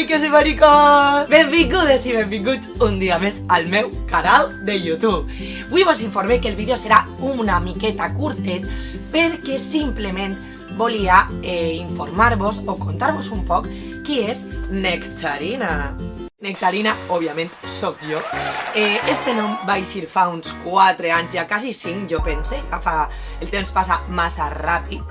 mariques i maricons! Benvingudes i benvinguts un dia més al meu canal de YouTube. Avui vos informé que el vídeo serà una miqueta curtet perquè simplement volia informar-vos o contar-vos un poc qui és Nectarina. Nectarina, òbviament, sóc jo. Este nom va eixir fa uns 4 anys, ja quasi 5, jo pense. El temps passa massa ràpid.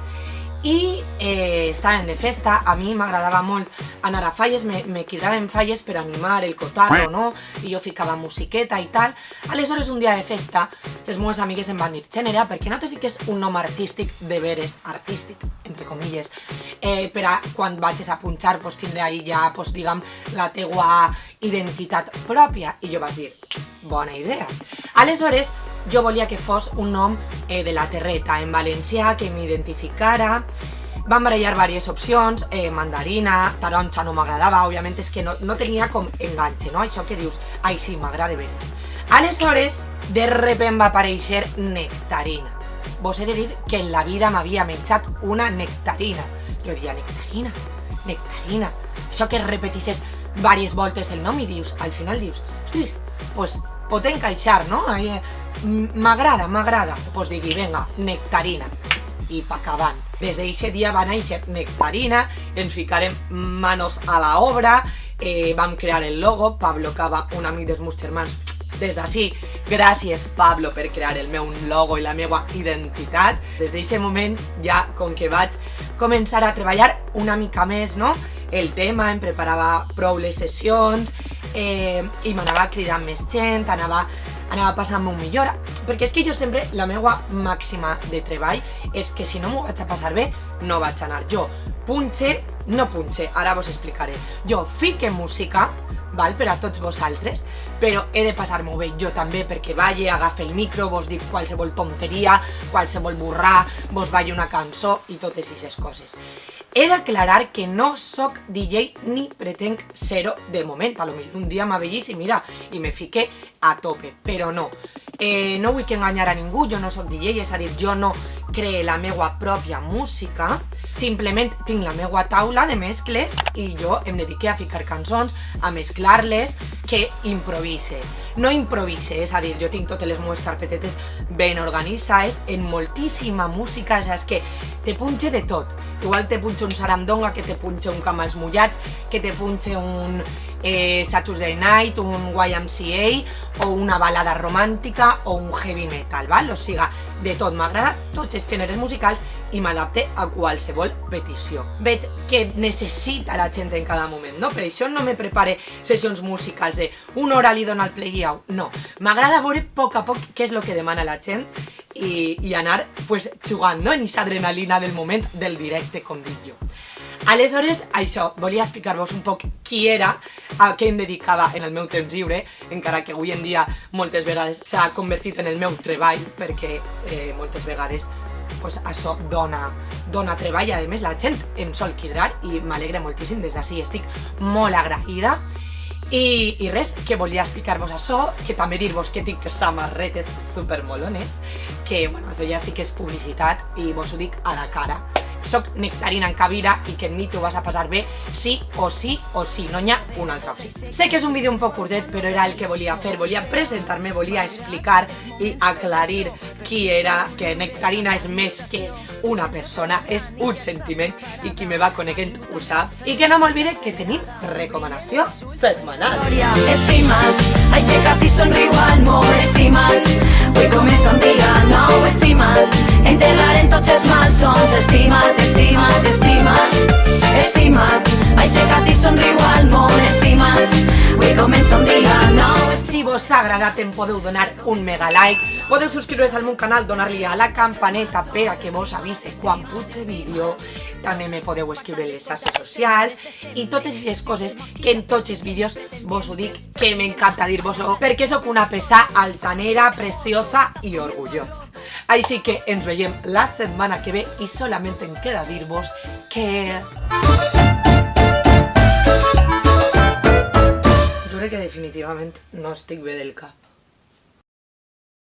I estàvem de festa, a mi m'agradava molt anar a falles, me quedaven falles per animar el cotarro, no? I jo ficava musiqueta i tal. Aleshores, un dia de festa, les meves amigues em van dir: Xenera, per què no te fiques un nom artístic de veres, artístic, entre comilles, per a quan vagis a punxar, pues tindre ahí ja, pues diguem, la teua identitat pròpia? I jo vaig dir: bona idea. Aleshores, jo volia que fos un nom de la terreta, en valencià, que m'identificara. Vam barallar diverses opcions, mandarina, taronja no m'agradava, òbviament és que no tenia com enganxe, no? Això que dius, ai sí, m'agrada veres. Aleshores, de repent va aparèixer Nectarina. Vos he de dir que en la vida m'havia menjat una nectarina. Jo diria, nectarina, nectarina. Això que repetisses diverses voltes el nom i dius, al final dius, ostres, pues pot encaixar, no? M'agrada, pues digui, venga, Nectarina. I pa acabant. Des d'aquest dia va néixer Nectarina, ens ficarem manos a la obra, vam crear el logo, Pablo Cava, un amic dels meus germans. Des d'ací, gràcies Pablo per crear el meu logo i la meva identitat. Des d'aquest moment, ja com que vaig començar a treballar una mica més, no? El tema, em preparava prou les sessions, i m'anava cridant més gent, anava passant-me millor, perquè és que jo sempre, la meva màxima de treball és que si no m'ho vaig a passar bé, no vaig anar jo. Punxe, no punxe, ara vos explicaré. Jo fique música, val, per a tots vosaltres, però he de passar-m'ho bé jo també, perquè vaig, agafe el micro, vos dic qualsevol tonteria, qualsevol burrà, vos vaig una cançó i totes aquestes coses. He d'aclarar que no soc DJ ni pretenc ser-ho de moment. A lo millor un dia m'avellís i mira, i me fique a tope, però no. No vull que enganyar a ningú, jo no soc DJ, és a dir, jo no cree la meua pròpia música, simplement tinc la meua taula de mescles i jo em dedique a ficar cançons, a mesclar-les, que improvise. No improvise, és a dir, jo tinc totes les meves carpetetes ben organitzades, en moltíssima música, és que te punxe de tot. Igual te punxe un sarandonga, que te punxe un Camals Mullats, que te punxe un Saturday Night, un YMCA, o una balada romàntica, o un heavy metal, val? O sigui, de tot, m'agrada tots els gèneres musicals i m'adapte a qualsevol petició. Veig que necessita la gent en cada moment, no? Per això no me prepare sessions musicals de una hora li dono al play i au, no. M'agrada veure a poc què és el que demana la gent i anar jugant, no? En aquesta adrenalina del moment del directe, com dic jo. Aleshores, això, volia explicar-vos un poc qui era, a què em dedicava en el meu temps lliure, encara que avui en dia moltes vegades s'ha convertit en el meu treball, perquè moltes vegades això dona treball. A més, la gent em sol cridar i m'alegra moltíssim, des d'ací estic molt agraïda. I res, que volia explicar-vos això, que també dir-vos que tinc samarretes supermolones, que, bueno, això ja sí que és publicitat i vos ho dic a la cara. Soc Nectarina en Cavira i que en mi t'ho vas a passar bé sí o sí, no hi ha una altra opció. Sé que és un vídeo un poc curtet, però era el que volia fer, volia presentar-me, volia explicar i aclarir qui era, que Nectarina és més que una persona, és un sentiment i qui me va coneguent ho sap. I que no m'olvide que tenim recomanació setmanal. Estimat, aixeca't i somriu al món, estimat, avui comença un dia nou, estimat, enterrarem tots els malsons, estimat, estimat, estimat, estimat, aixeca't i somriu al món, estimat, avui comença un dia nou. Si vos ha agradat em podeu donar un mega like, podeu subscriure's al meu canal, donar-li a la campaneta per a que vos avise quan puge vídeo, també me podeu escriure les xarxes socials i totes aquestes coses que en tots els vídeos vos ho dic que m'encanta dir-vos-ho perquè sóc una pesa altanera, preciosa i orgullosa. Així que ens veiem la setmana que ve i solament em queda dir-vos que... Jo crec que definitivament no estic bé del cap.